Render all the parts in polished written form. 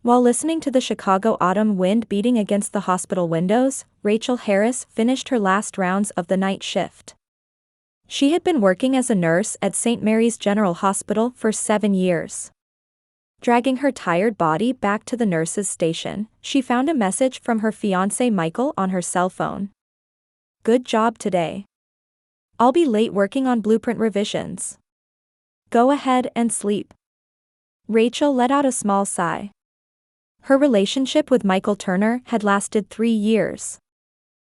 While listening to the Chicago autumn wind beating against the hospital windows, Rachel Harris finished her last rounds of the night shift. She had been working as a nurse at St. Mary's General Hospital for 7 years. Dragging her tired body back to the nurse's station, she found a message from her fiance Michael on her cell phone. "Good job today. I'll be late working on blueprint revisions. Go ahead and sleep." Rachel let out a small sigh. Her relationship with Michael Turner had lasted 3 years.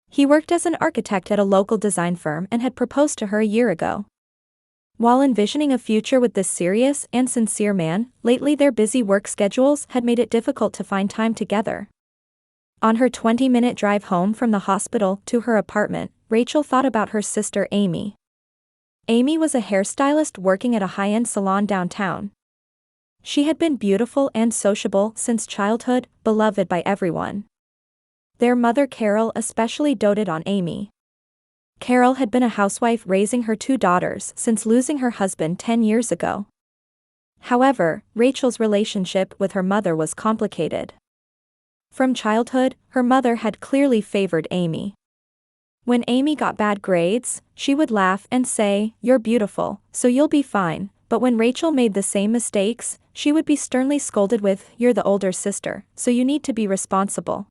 He worked as an architect at a local design firm and had proposed to her a year ago. While envisioning a future with this serious and sincere man, lately their busy work schedules had made it difficult to find time together. On her 20-minute drive home from the hospital to her apartment, Rachel thought about her sister Amy. Amy was a hairstylist working at a high-end salon downtown. She had been beautiful and sociable since childhood, beloved by everyone. Their mother Carol especially doted on Amy. Carol had been a housewife raising her 2 daughters since losing her husband 10 years ago. However, Rachel's relationship with her mother was complicated. From childhood, her mother had clearly favored Amy. When Amy got bad grades, she would laugh and say, "You're beautiful, so you'll be fine," but when Rachel made the same mistakes, she would be sternly scolded with, "You're the older sister, so you need to be responsible."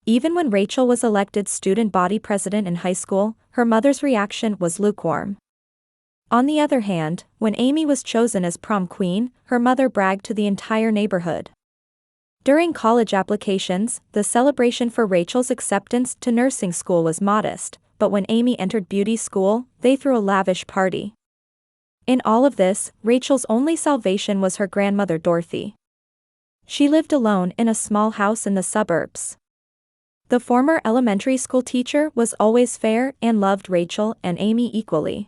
Even when Rachel was elected student body president in high school, her mother's reaction was lukewarm. On the other hand, when Amy was chosen as prom queen, her mother bragged to the entire neighborhood. During college applications, the celebration for Rachel's acceptance to nursing school was modest, but when Amy entered beauty school, they threw a lavish party. In all of this, Rachel's only salvation was her grandmother Dorothy. She lived alone in a small house in the suburbs. The former elementary school teacher was always fair and loved Rachel and Amy equally.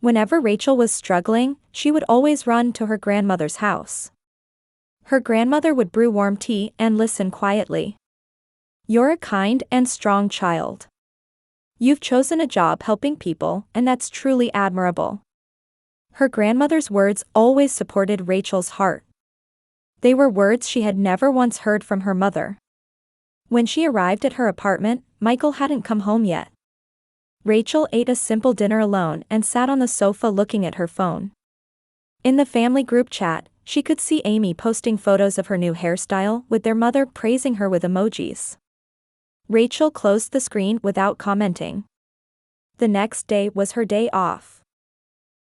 Whenever Rachel was struggling, she would always run to her grandmother's house. Her grandmother would brew warm tea and listen quietly. "You're a kind and strong child. You've chosen a job helping people, and that's truly admirable." Her grandmother's words always supported Rachel's heart. They were words she had never once heard from her mother. When she arrived at her apartment, Michael hadn't come home yet. Rachel ate a simple dinner alone and sat on the sofa looking at her phone. In the family group chat, she could see Amy posting photos of her new hairstyle with their mother praising her with emojis. Rachel closed the screen without commenting. The next day was her day off.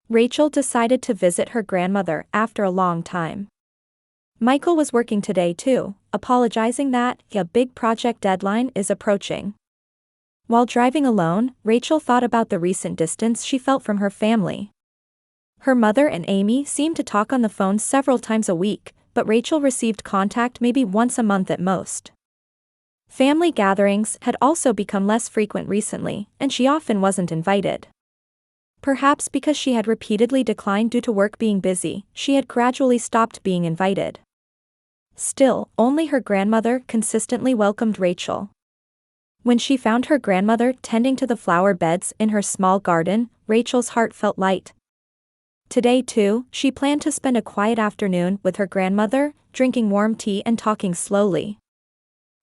Rachel decided to visit her grandmother after a long time. Michael was working today too, apologizing that a big project deadline is approaching. While driving alone, Rachel thought about the recent distance she felt from her family. Her mother and Amy seemed to talk on the phone several times a week, but Rachel received contact maybe once a month at most. Family gatherings had also become less frequent recently, and she often wasn't invited. Perhaps because she had repeatedly declined due to work being busy, she had gradually stopped being invited. Still, only her grandmother consistently welcomed Rachel. When she found her grandmother tending to the flower beds in her small garden, Rachel's heart felt light. Today too, she planned to spend a quiet afternoon with her grandmother, drinking warm tea and talking slowly.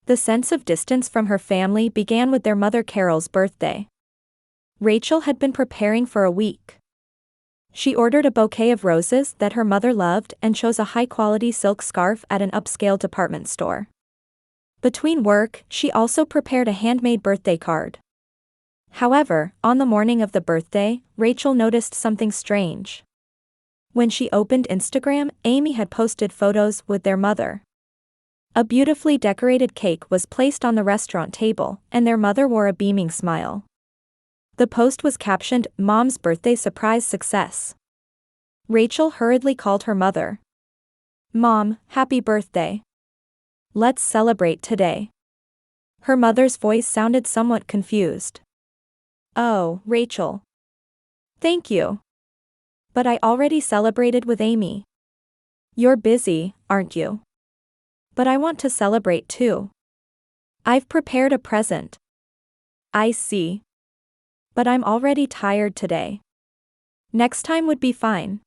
The sense of distance from her family began with their mother Carol's birthday. Rachel had been preparing for a week. She ordered a bouquet of roses that her mother loved and chose a high-quality silk scarf at an upscale department store. Between work, she also prepared a handmade birthday card. However, on the morning of the birthday, Rachel noticed something strange. When she opened Instagram, Amy had posted photos with their mother. A beautifully decorated cake was placed on the restaurant table, and their mother wore a beaming smile. The post was captioned, "Mom's birthday surprise success." Rachel hurriedly called her mother. "Mom, happy birthday. Let's celebrate today." Her mother's voice sounded somewhat confused. "Oh, Rachel. Thank you. But I already celebrated with Amy." "You're busy, aren't you?" "But I want to celebrate too. I've prepared a present." "I see. But I'm already tired today. Next time would be fine."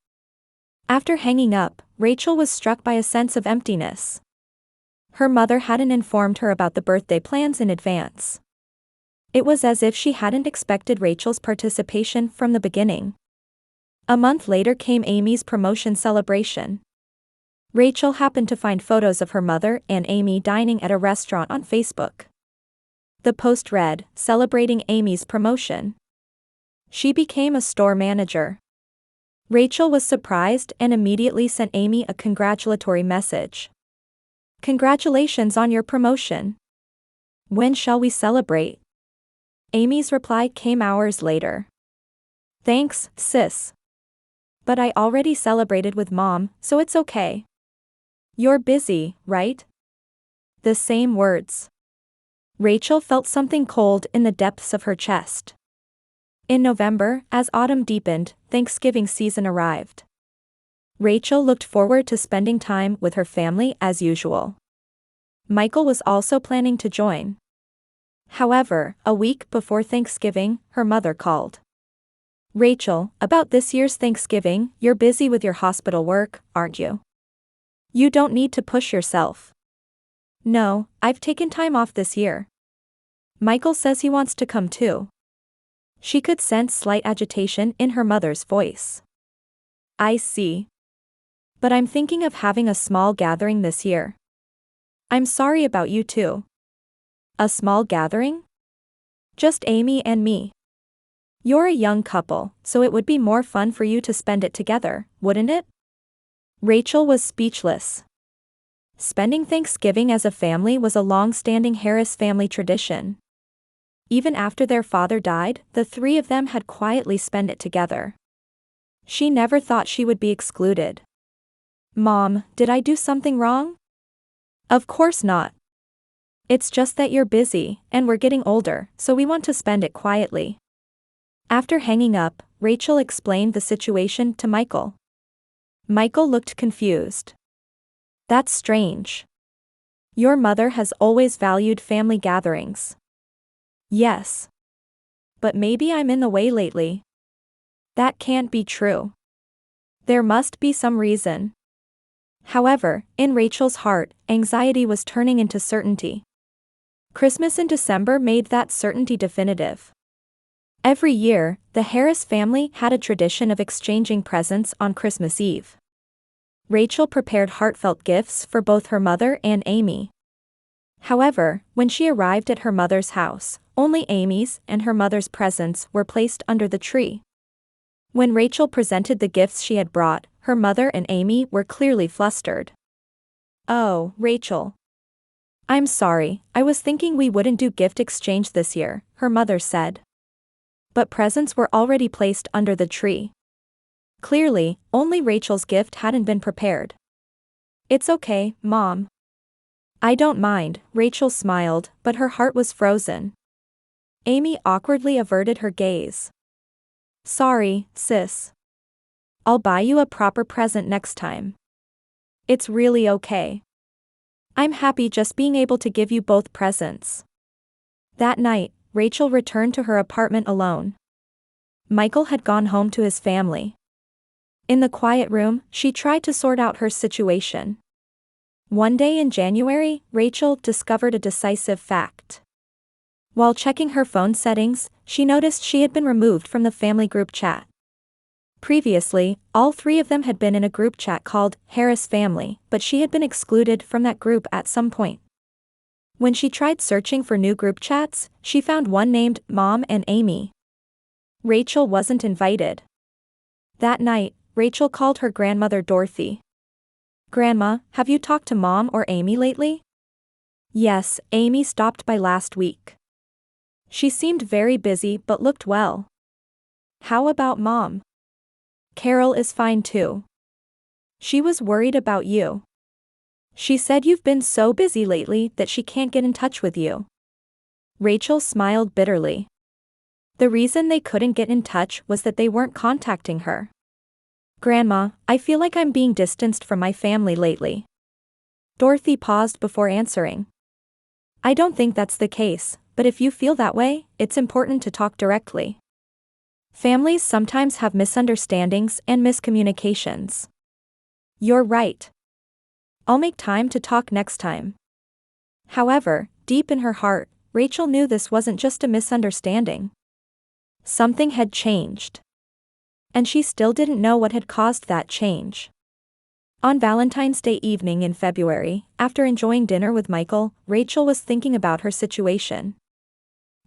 After hanging up, Rachel was struck by a sense of emptiness. Her mother hadn't informed her about the birthday plans in advance. It was as if she hadn't expected Rachel's participation from the beginning. A month later came Amy's promotion celebration. Rachel happened to find photos of her mother and Amy dining at a restaurant on Facebook. The post read, "Celebrating Amy's promotion." She became a store manager. Rachel was surprised and immediately sent Amy a congratulatory message. "Congratulations on your promotion. When shall we celebrate?" Amy's reply came hours later. "Thanks, sis. But I already celebrated with Mom, so it's okay." "You're busy, right?" The same words. Rachel felt something cold in the depths of her chest. In November, as autumn deepened, Thanksgiving season arrived. Rachel looked forward to spending time with her family as usual. Michael was also planning to join. However, a week before Thanksgiving, her mother called. "Rachel, about this year's Thanksgiving, you're busy with your hospital work, aren't you? You don't need to push yourself." "No, I've taken time off this year. Michael says he wants to come too." She could sense slight agitation in her mother's voice. "I see. But I'm thinking of having a small gathering this year." "I'm sorry about you too." "A small gathering? Just Amy and me?" "You're a young couple, so it would be more fun for you to spend it together, wouldn't it?" Rachel was speechless. Spending Thanksgiving as a family was a long-standing Harris family tradition. Even after their father died, the three of them had quietly spent it together. She never thought she would be excluded. "Mom, did I do something wrong?" "Of course not. It's just that you're busy, and we're getting older, so we want to spend it quietly." After hanging up, Rachel explained the situation to Michael. Michael looked confused. "That's strange. Your mother has always valued family gatherings." "Yes. But maybe I'm in the way lately." "That can't be true. There must be some reason." However, in Rachel's heart, anxiety was turning into certainty. Christmas in December made that certainty definitive. Every year, the Harris family had a tradition of exchanging presents on Christmas Eve. Rachel prepared heartfelt gifts for both her mother and Amy. However, when she arrived at her mother's house, only Amy's and her mother's presents were placed under the tree. When Rachel presented the gifts she had brought, her mother and Amy were clearly flustered. "Oh, Rachel. I'm sorry, I was thinking we wouldn't do gift exchange this year," her mother said. But presents were already placed under the tree. Clearly, only Rachel's gift hadn't been prepared. "It's okay, Mom. I don't mind," Rachel smiled, but her heart was frozen. Amy awkwardly averted her gaze. "Sorry, sis. I'll buy you a proper present next time. It's really okay. I'm happy just being able to give you both presents." That night, Rachel returned to her apartment alone. Michael had gone home to his family. In the quiet room, she tried to sort out her situation. One day in January, Rachel discovered a decisive fact. While checking her phone settings, she noticed she had been removed from the family group chat. Previously, all three of them had been in a group chat called Harris Family, but she had been excluded from that group at some point. When she tried searching for new group chats, she found one named Mom and Amy. Rachel wasn't invited. That night, Rachel called her grandmother Dorothy. "Grandma, have you talked to Mom or Amy lately?" "Yes, Amy stopped by last week. She seemed very busy but looked well." "How about Mom?" "Carol is fine too. She was worried about you. She said you've been so busy lately that she can't get in touch with you." Rachel smiled bitterly. The reason they couldn't get in touch was that they weren't contacting her. "Grandma, I feel like I'm being distanced from my family lately." Dorothy paused before answering. "I don't think that's the case, but if you feel that way, it's important to talk directly. Families sometimes have misunderstandings and miscommunications." "You're right. I'll make time to talk next time." However, deep in her heart, Rachel knew this wasn't just a misunderstanding. Something had changed. And she still didn't know what had caused that change. On Valentine's Day evening in February, after enjoying dinner with Michael, Rachel was thinking about her situation.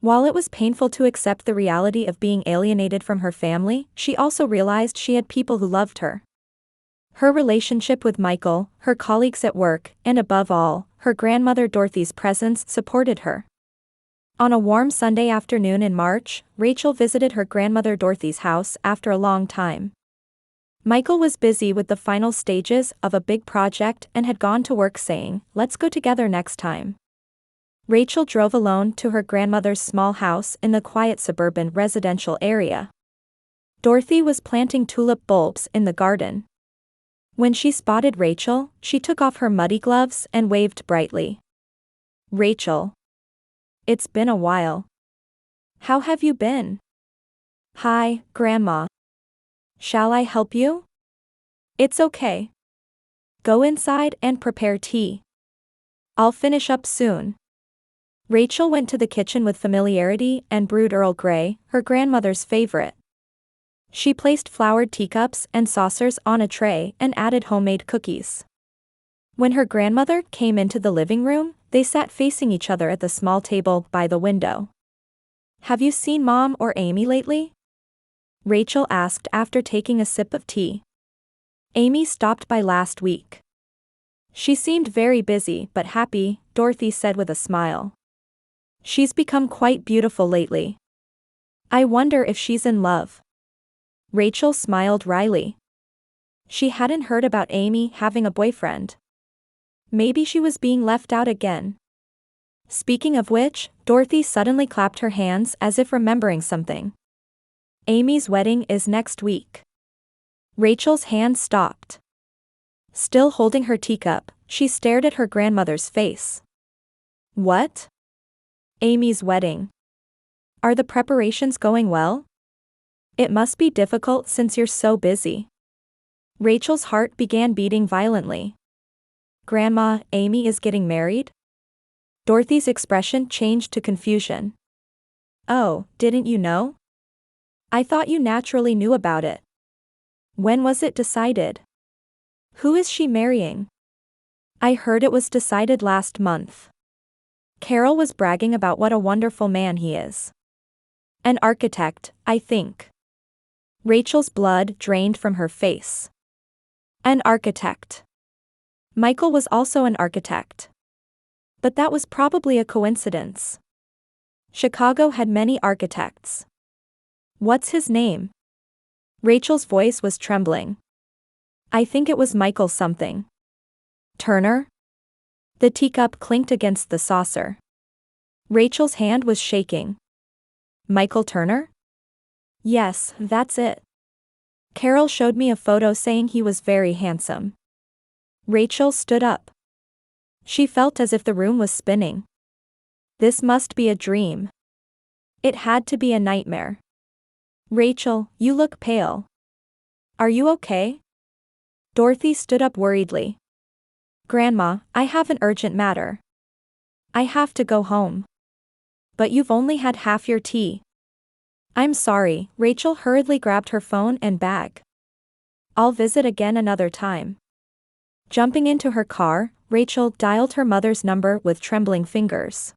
While it was painful to accept the reality of being alienated from her family, she also realized she had people who loved her. Her relationship with Michael, her colleagues at work, and above all, her grandmother Dorothy's presence supported her. On a warm Sunday afternoon in March, Rachel visited her grandmother Dorothy's house after a long time. Michael was busy with the final stages of a big project and had gone to work saying, "Let's go together next time." Rachel drove alone to her grandmother's small house in the quiet suburban residential area. Dorothy was planting tulip bulbs in the garden. When she spotted Rachel, she took off her muddy gloves and waved brightly. "Rachel. It's been a while. How have you been?" "Hi, Grandma. Shall I help you?" "It's okay. Go inside and prepare tea. I'll finish up soon." Rachel went to the kitchen with familiarity and brewed Earl Grey, her grandmother's favorite. She placed flowered teacups and saucers on a tray and added homemade cookies. When her grandmother came into the living room, they sat facing each other at the small table by the window. "Have you seen Mom or Amy lately?" Rachel asked after taking a sip of tea. "Amy stopped by last week. She seemed very busy but happy," Dorothy said with a smile. "She's become quite beautiful lately. I wonder if she's in love." Rachel smiled wryly. She hadn't heard about Amy having a boyfriend. Maybe she was being left out again. Speaking of which, Dorothy suddenly clapped her hands as if remembering something. "Amy's wedding is next week." Rachel's hand stopped. Still holding her teacup, she stared at her grandmother's face. "What?" "Amy's wedding. Are the preparations going well? It must be difficult since you're so busy." Rachel's heart began beating violently. "Grandma, Amy is getting married?" Dorothy's expression changed to confusion. "Oh, didn't you know? I thought you naturally knew about it. When was it decided? Who is she marrying?" "I heard it was decided last month. Carol was bragging about what a wonderful man he is. An architect, I think." Rachel's blood drained from her face. An architect. Michael was also an architect. But that was probably a coincidence. Chicago had many architects. "What's his name?" Rachel's voice was trembling. "I think it was Michael something." "Turner?" The teacup clinked against the saucer. Rachel's hand was shaking. "Michael Turner?" "Yes, that's it. Carol showed me a photo saying he was very handsome." Rachel stood up. She felt as if the room was spinning. This must be a dream. It had to be a nightmare. "Rachel, you look pale. Are you okay?" Dorothy stood up worriedly. "Grandma, I have an urgent matter. I have to go home." "But you've only had half your tea." "I'm sorry." Rachel hurriedly grabbed her phone and bag. "I'll visit again another time." Jumping into her car, Rachel dialed her mother's number with trembling fingers.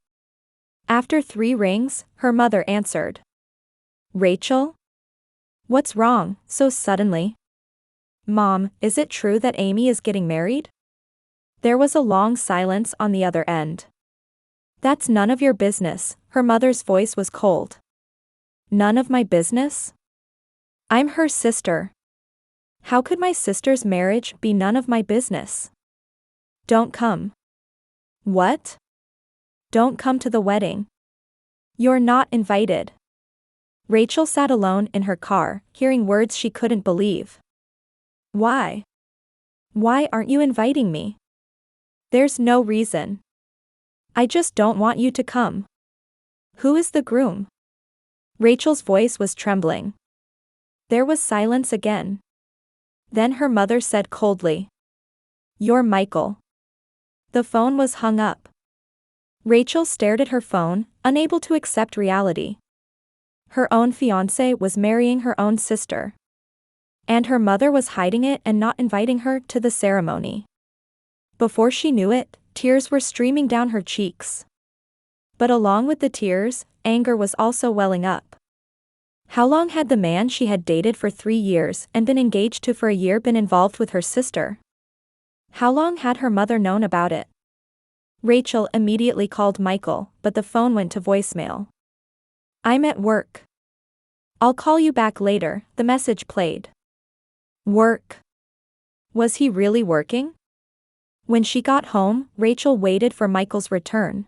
After 3 rings, her mother answered. "Rachel? What's wrong, so suddenly?" "Mom, is it true that Amy is getting married?" There was a long silence on the other end. "That's none of your business." Her mother's voice was cold. "None of my business? I'm her sister. How could my sister's marriage be none of my business?" "Don't come." "What?" "Don't come to the wedding. You're not invited." Rachel sat alone in her car, hearing words she couldn't believe. "Why? Why aren't you inviting me?" "There's no reason. I just don't want you to come." "Who is the groom?" Rachel's voice was trembling. There was silence again. Then her mother said coldly, "You're Michael." The phone was hung up. Rachel stared at her phone, unable to accept reality. Her own fiance was marrying her own sister. And her mother was hiding it and not inviting her to the ceremony. Before she knew it, tears were streaming down her cheeks. But along with the tears, anger was also welling up. How long had the man she had dated for 3 years and been engaged to for a year been involved with her sister? How long had her mother known about it? Rachel immediately called Michael, but the phone went to voicemail. "I'm at work. I'll call you back later," the message played. Work. Was he really working? When she got home, Rachel waited for Michael's return.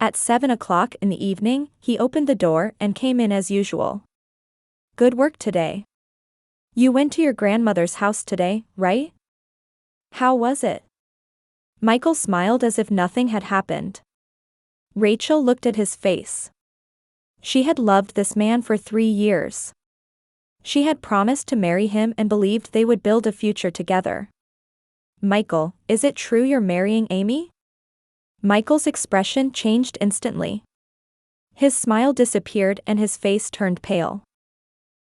At 7 o'clock in the evening, he opened the door and came in as usual. "Good work today. You went to your grandmother's house today, right? How was it?" Michael smiled as if nothing had happened. Rachel looked at his face. She had loved this man for 3 years. She had promised to marry him and believed they would build a future together. "Michael, is it true you're marrying Amy?" Michael's expression changed instantly. His smile disappeared and his face turned pale.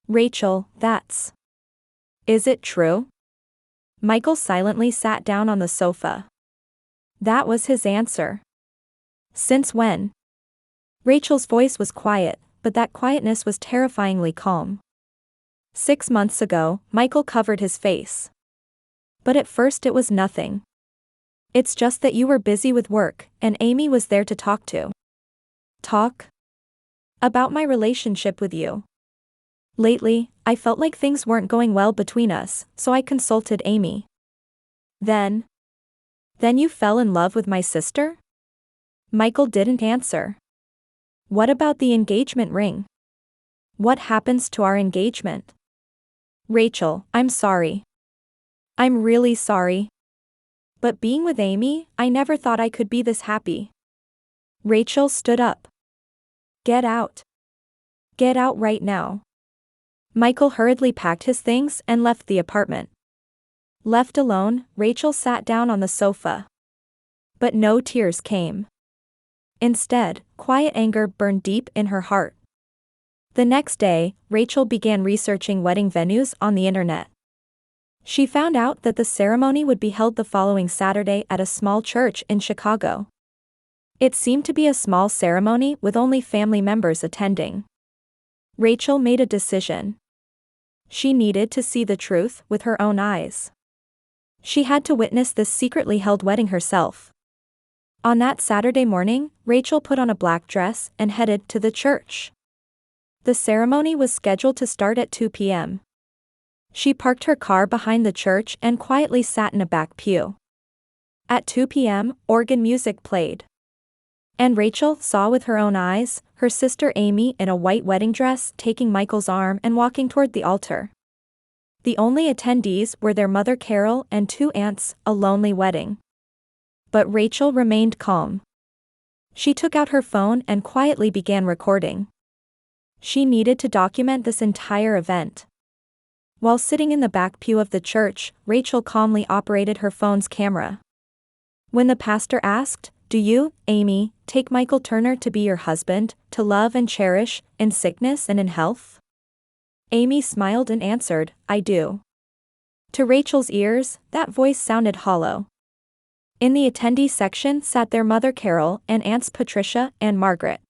"Rachel, that's... Is it true?" Michael silently sat down on the sofa. That was his answer. "Since when?" Rachel's voice was quiet, but that quietness was terrifyingly calm. 6 months ago, Michael covered his face. "But at first it was nothing. It's just that you were busy with work, and Amy was there to talk to." "Talk?" "About my relationship with you. Lately, I felt like things weren't going well between us, so I consulted Amy." Then you fell in love with my sister?" Michael didn't answer. "What about the engagement ring? What happens to our engagement?" "Rachel, I'm sorry. I'm really sorry. But being with Amy, I never thought I could be this happy." Rachel stood up. "Get out. Get out right now." Michael hurriedly packed his things and left the apartment. Left alone, Rachel sat down on the sofa. But no tears came. Instead, quiet anger burned deep in her heart. The next day, Rachel began researching wedding venues on the internet. She found out that the ceremony would be held the following Saturday at a small church in Chicago. It seemed to be a small ceremony with only family members attending. Rachel made a decision. She needed to see the truth with her own eyes. She had to witness this secretly held wedding herself. On that Saturday morning, Rachel put on a black dress and headed to the church. The ceremony was scheduled to start at 2 p.m. She parked her car behind the church and quietly sat in a back pew. At 2 p.m., organ music played. And Rachel saw with her own eyes, her sister Amy in a white wedding dress taking Michael's arm and walking toward the altar. The only attendees were their mother Carol and 2 aunts, a lonely wedding. But Rachel remained calm. She took out her phone and quietly began recording. She needed to document this entire event. While sitting in the back pew of the church, Rachel calmly operated her phone's camera. When the pastor asked, "Do you, Amy, take Michael Turner to be your husband, to love and cherish, in sickness and in health?" Amy smiled and answered, "I do." To Rachel's ears, that voice sounded hollow. In the attendee section sat their mother Carol and aunts Patricia and Margaret.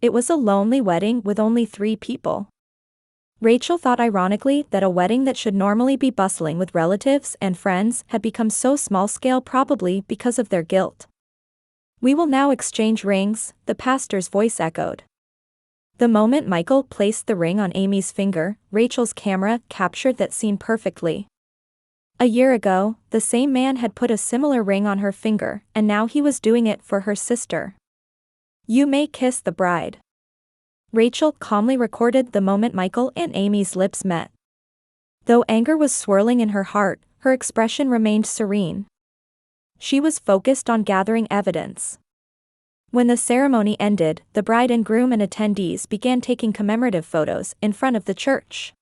It was a lonely wedding with only 3 people. Rachel thought ironically that a wedding that should normally be bustling with relatives and friends had become so small-scale, probably because of their guilt. "We will now exchange rings," the pastor's voice echoed. The moment Michael placed the ring on Amy's finger, Rachel's camera captured that scene perfectly. A year ago, the same man had put a similar ring on her finger, and now he was doing it for her sister. "You may kiss the bride." Rachel calmly recorded the moment Michael and Amy's lips met. Though anger was swirling in her heart, her expression remained serene. She was focused on gathering evidence. When the ceremony ended, the bride and groom and attendees began taking commemorative photos in front of the church.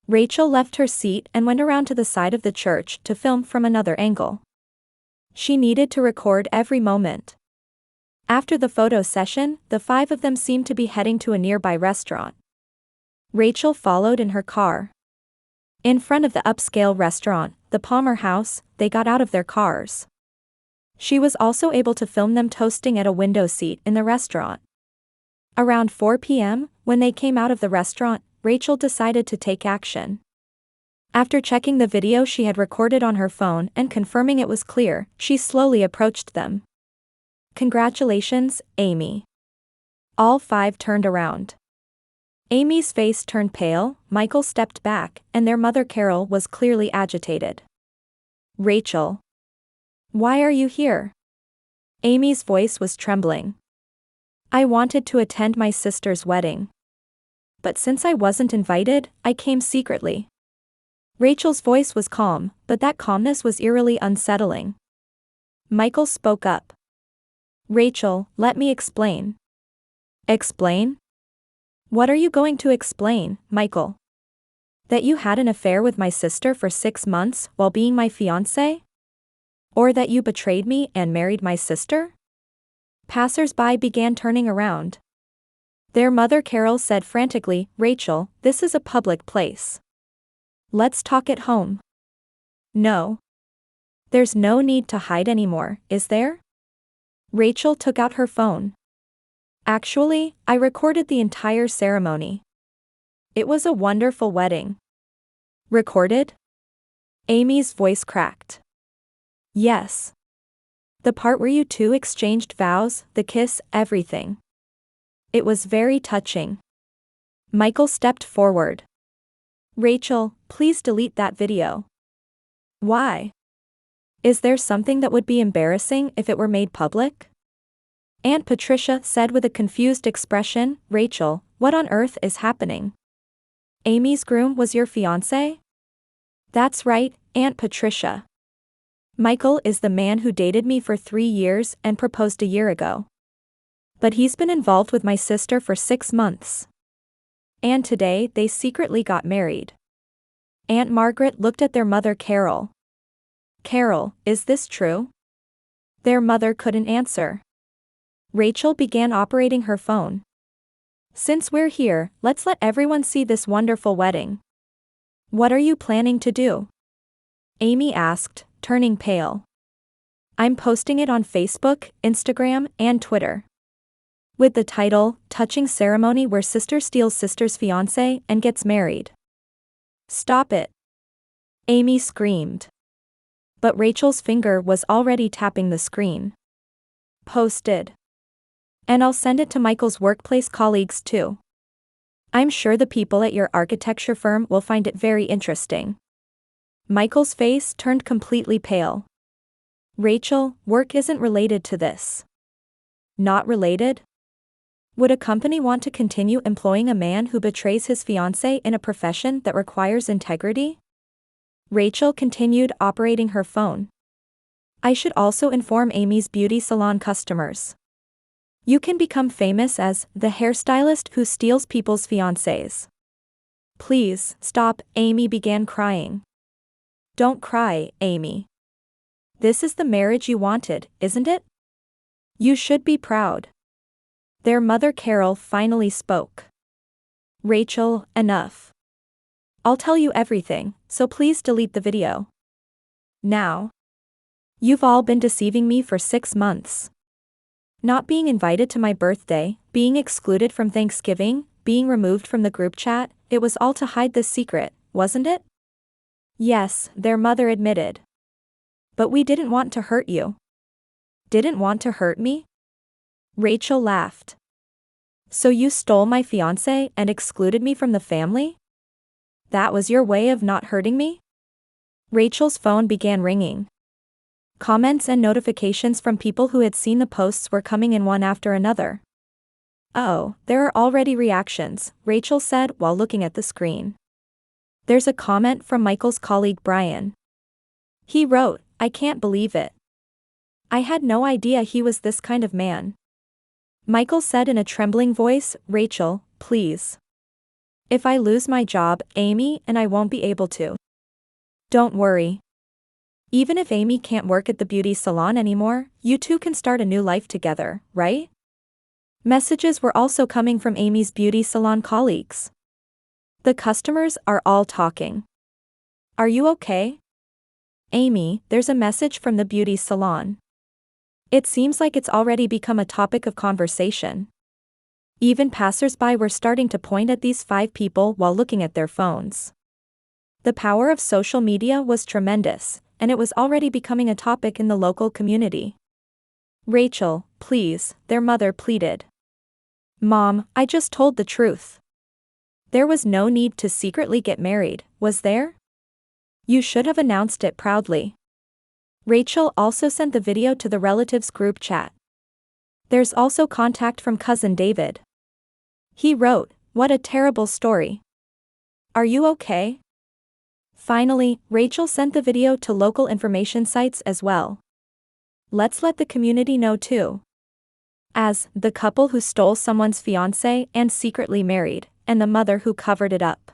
Rachel left her seat and went around to the side of the church to film from another angle. She needed to record every moment. After the photo session, the five of them seemed to be heading to a nearby restaurant. Rachel followed in her car. In front of the upscale restaurant, the Palmer House, they got out of their cars. She was also able to film them toasting at a window seat in the restaurant. Around 4 p.m., when they came out of the restaurant, Rachel decided to take action. After checking the video she had recorded on her phone and confirming it was clear, she slowly approached them. "Congratulations, Amy." All five turned around. Amy's face turned pale, Michael stepped back, and their mother Carol was clearly agitated. "Rachel. Why are you here?" Amy's voice was trembling. "I wanted to attend my sister's wedding. But since I wasn't invited, I came secretly." Rachel's voice was calm, but that calmness was eerily unsettling. Michael spoke up. "Rachel, let me explain." "Explain? What are you going to explain, Michael? That you had an affair with my sister for 6 months while being my fiance? Or that you betrayed me and married my sister?" Passers-by began turning around. Their mother Carol said frantically, "Rachel, this is a public place. Let's talk at home." "No. There's no need to hide anymore, is there?" Rachel took out her phone. "Actually, I recorded the entire ceremony. It was a wonderful wedding." "Recorded?" Amy's voice cracked. "Yes. The part where you two exchanged vows, the kiss, everything. It was very touching." Michael stepped forward. "Rachel, please delete that video." "Why? Is there something that would be embarrassing if it were made public?" Aunt Patricia said with a confused expression, "Rachel, what on earth is happening? Amy's groom was your fiancé?" "That's right, Aunt Patricia. Michael is the man who dated me for 3 years and proposed a year ago. But he's been involved with my sister for 6 months. And today they secretly got married." Aunt Margaret looked at their mother Carol. "Carol, is this true?" Their mother couldn't answer. Rachel began operating her phone. "Since we're here, let's let everyone see this wonderful wedding. What are you planning to do?" Amy asked, turning pale. "I'm posting it on Facebook, Instagram, and Twitter. With the title, Touching Ceremony Where Sister Steals Sister's Fiancé and Gets Married." "Stop it!" Amy screamed. But Rachel's finger was already tapping the screen. "Posted. And I'll send it to Michael's workplace colleagues too. I'm sure the people at your architecture firm will find it very interesting." Michael's face turned completely pale. "Rachel, work isn't related to this." "Not related? Would a company want to continue employing a man who betrays his fiancée in a profession that requires integrity?" Rachel continued operating her phone. "I should also inform Amy's beauty salon customers. You can become famous as the hairstylist who steals people's fiancés." "Please, stop," Amy began crying. "Don't cry, Amy. This is the marriage you wanted, isn't it? You should be proud." Their mother Carol finally spoke. "Rachel, enough. I'll tell you everything, so please delete the video. Now. You've all been deceiving me for 6 months. Not being invited to my birthday, being excluded from Thanksgiving, being removed from the group chat, it was all to hide this secret, wasn't it?" "Yes," their mother admitted. "But we didn't want to hurt you." "Didn't want to hurt me?" Rachel laughed. "So you stole my fiancé and excluded me from the family? That was your way of not hurting me?" Rachel's phone began ringing. Comments and notifications from people who had seen the posts were coming in one after another. "Oh, there are already reactions," Rachel said while looking at the screen. "There's a comment from Michael's colleague Brian. He wrote, 'I can't believe it. I had no idea he was this kind of man.'" Michael said in a trembling voice, "Rachel, please. If I lose my job, Amy and I won't be able to." "Don't worry. Even if Amy can't work at the beauty salon anymore, you two can start a new life together, right? Messages were also coming from Amy's beauty salon colleagues. The customers are all talking. Are you okay? Amy, there's a message from the beauty salon. It seems like it's already become a topic of conversation. Even passers-by were starting to point at these 5 people while looking at their phones. The power of social media was tremendous, and it was already becoming a topic in the local community. Rachel, please, their mother pleaded. Mom, I just told the truth. There was no need to secretly get married, was there? You should have announced it proudly. Rachel also sent the video to the relatives group chat. There's also contact from cousin David. He wrote, "What a terrible story. Are you okay?" Finally, Rachel sent the video to local information sites as well. Let's let the community know too. As the couple who stole someone's fiance and secretly married, and the mother who covered it up.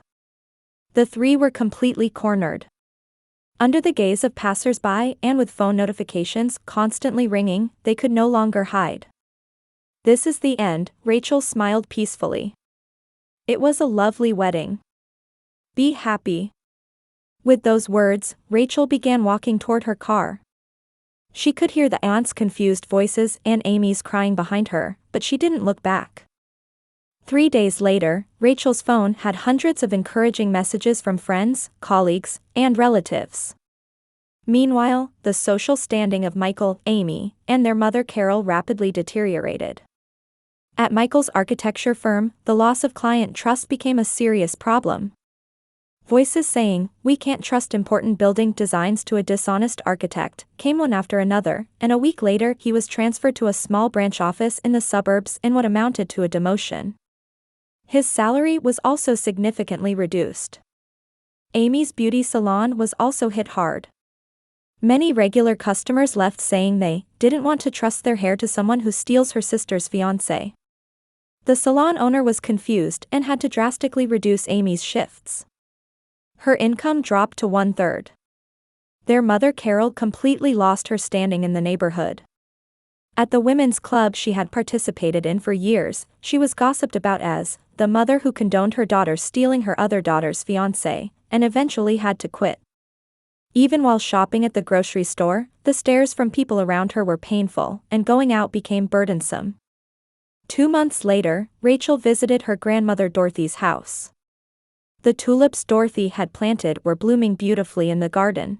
The 3 were completely cornered. Under the gaze of passers-by and with phone notifications constantly ringing, they could no longer hide. This is the end, Rachel smiled peacefully. It was a lovely wedding. Be happy. With those words, Rachel began walking toward her car. She could hear the aunt's confused voices and Amy's crying behind her, but she didn't look back. 3 days later, Rachel's phone had hundreds of encouraging messages from friends, colleagues, and relatives. Meanwhile, the social standing of Michael, Amy, and their mother Carol rapidly deteriorated. At Michael's architecture firm, the loss of client trust became a serious problem. Voices saying, "We can't trust important building designs to a dishonest architect," came one after another, and a week later he was transferred to a small branch office in the suburbs in what amounted to a demotion. His salary was also significantly reduced. Amy's beauty salon was also hit hard. Many regular customers left saying they didn't want to trust their hair to someone who steals her sister's fiance. The salon owner was confused and had to drastically reduce Amy's shifts. Her income dropped to 1/3. Their mother Carol completely lost her standing in the neighborhood. At the women's club she had participated in for years, she was gossiped about as the mother who condoned her daughter stealing her other daughter's fiancé, and eventually had to quit. Even while shopping at the grocery store, the stares from people around her were painful, and going out became burdensome. 2 months later, Rachel visited her grandmother Dorothy's house. The tulips Dorothy had planted were blooming beautifully in the garden.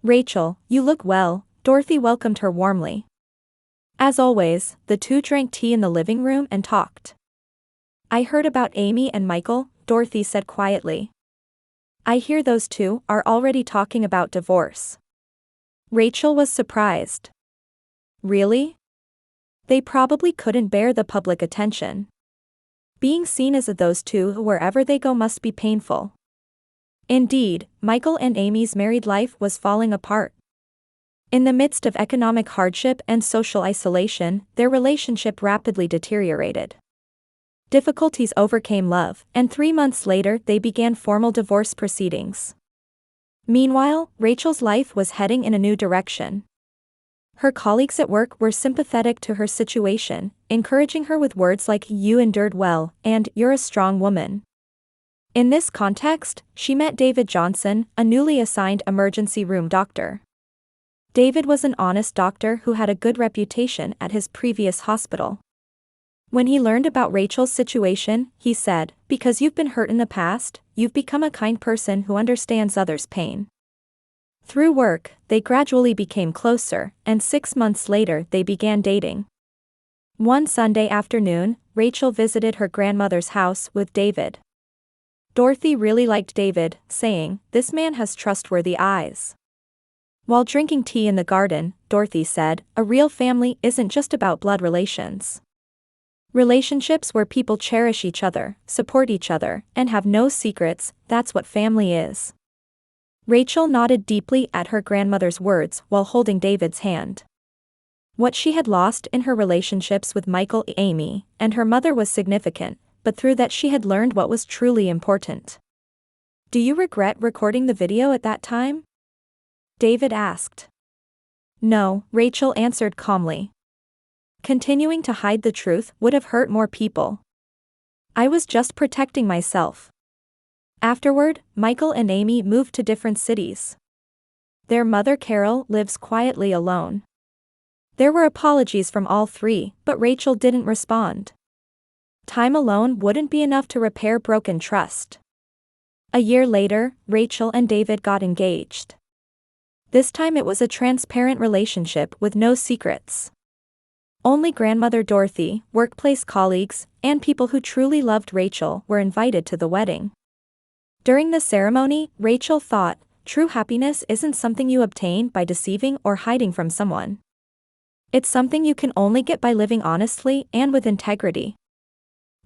"Rachel, you look well," Dorothy welcomed her warmly. As always, the two drank tea in the living room and talked. "I heard about Amy and Michael," Dorothy said quietly. "I hear those two are already talking about divorce." Rachel was surprised. "Really? They probably couldn't bear the public attention. Being seen as those two wherever they go must be painful." Indeed, Michael and Amy's married life was falling apart. In the midst of economic hardship and social isolation, their relationship rapidly deteriorated. Difficulties overcame love, and 3 months later they began formal divorce proceedings. Meanwhile, Rachel's life was heading in a new direction. Her colleagues at work were sympathetic to her situation, encouraging her with words like "you endured well" and "you're a strong woman." In this context, she met David Johnson, a newly assigned emergency room doctor. David was an honest doctor who had a good reputation at his previous hospital. When he learned about Rachel's situation, he said, "Because you've been hurt in the past, you've become a kind person who understands others' pain." Through work, they gradually became closer, and 6 months later they began dating. One Sunday afternoon, Rachel visited her grandmother's house with David. Dorothy really liked David, saying, "This man has trustworthy eyes." While drinking tea in the garden, Dorothy said, "A real family isn't just about blood relations. Relationships where people cherish each other, support each other, and have no secrets, that's what family is." Rachel nodded deeply at her grandmother's words while holding David's hand. What she had lost in her relationships with Michael, Amy, and her mother was significant, but through that she had learned what was truly important. Do you regret recording the video at that time? David asked. No, Rachel answered calmly. Continuing to hide the truth would have hurt more people. I was just protecting myself. Afterward, Michael and Amy moved to different cities. Their mother Carol lives quietly alone. There were apologies from all three, but Rachel didn't respond. Time alone wouldn't be enough to repair broken trust. A year later, Rachel and David got engaged. This time it was a transparent relationship with no secrets. Only grandmother Dorothy, workplace colleagues, and people who truly loved Rachel were invited to the wedding. During the ceremony, Rachel thought, true happiness isn't something you obtain by deceiving or hiding from someone. It's something you can only get by living honestly and with integrity.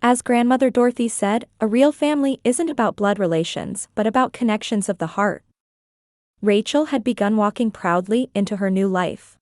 As grandmother Dorothy said, a real family isn't about blood relations but about connections of the heart. Rachel had begun walking proudly into her new life.